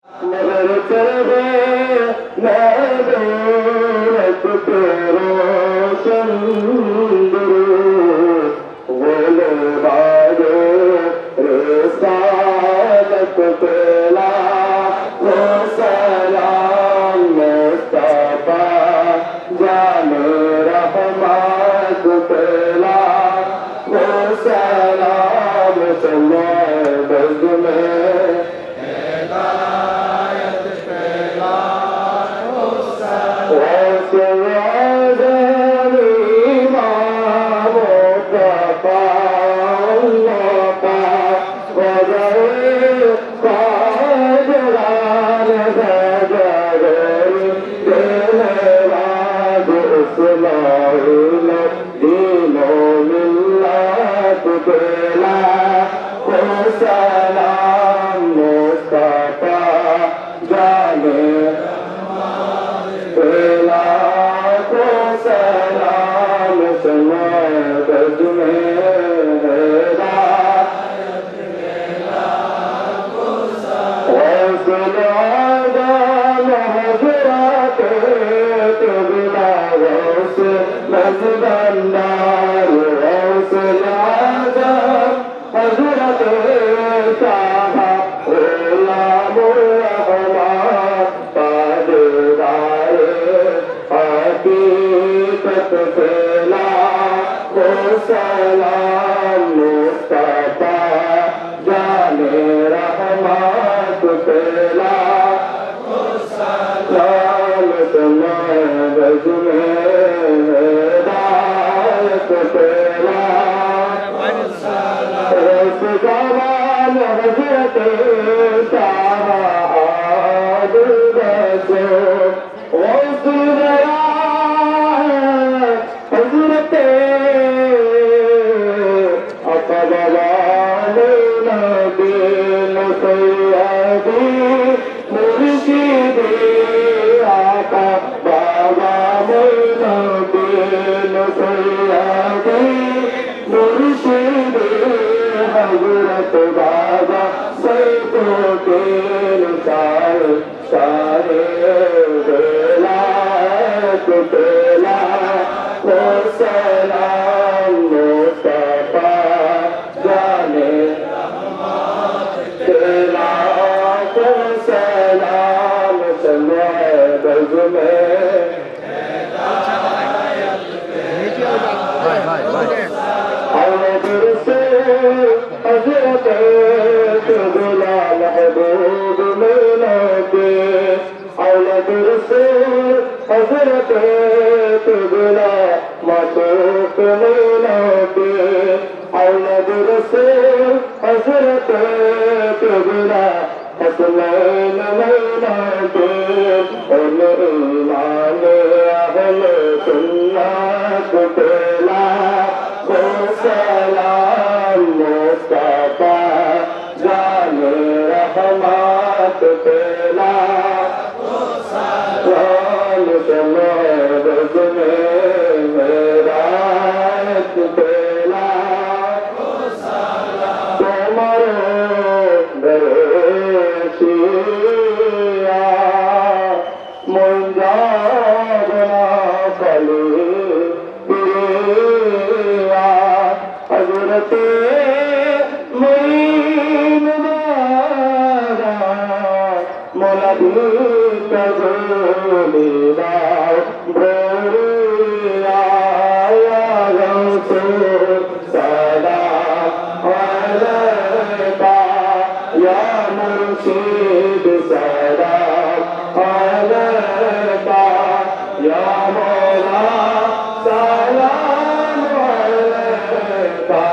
मगर चले मैं तेरो चंद्र बोले बागे रिसालत तेला वो सलाम मुस्तफा जाने रहमत तेला वो सलाम चले बज में सलाम मुस्तफा जाने तेला को सलाम समद में सलाम मुस्तफा जाने रहमत तेला सलाम समद में हिदायत तेला रसगवान हजरत शाह आदिल बसो बाबा सैको के सारे बेला तेला वो सलाम मुस्तफा जाने तेला को सलाम समद में हजरत तुगला महबूब मिला के औलद रसूल हजरत तुगला मासूक मिला के औलद रसूल हजरत तुगला हसनैन मिला के उन ईमान अहले सुन्नत तेला वो सलाम मुस्तफा जाने रहमत तेला सलाम समद में हिदायत तेला तुम्हारे दरशिया मुंजा बना कली हजरत मुईन मोला भी कबूलीला ब्रिया सलाम अलैका या मुर्शिद सलाम अलैका या मौला सलाम अलैका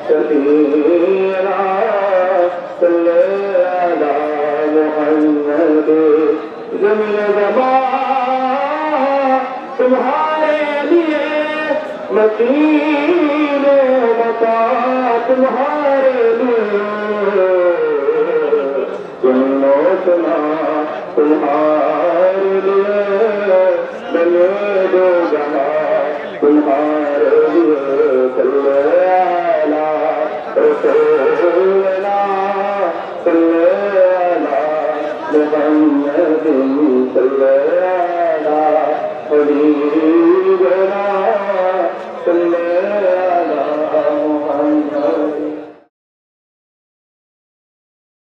शफीना सल्ले अला मुहम्मद ज़मीन ज़मान तुम्हारे लिए मकीन मता तुम्हारे लिए सुनो सुना तुम्हारे लिए बने दो जहां तुम्हारे लिए सल्ले अला रसूलना सल्ले अला मुहम्मद सल्ले अला हबीबना सल्ले अला मुहम्मद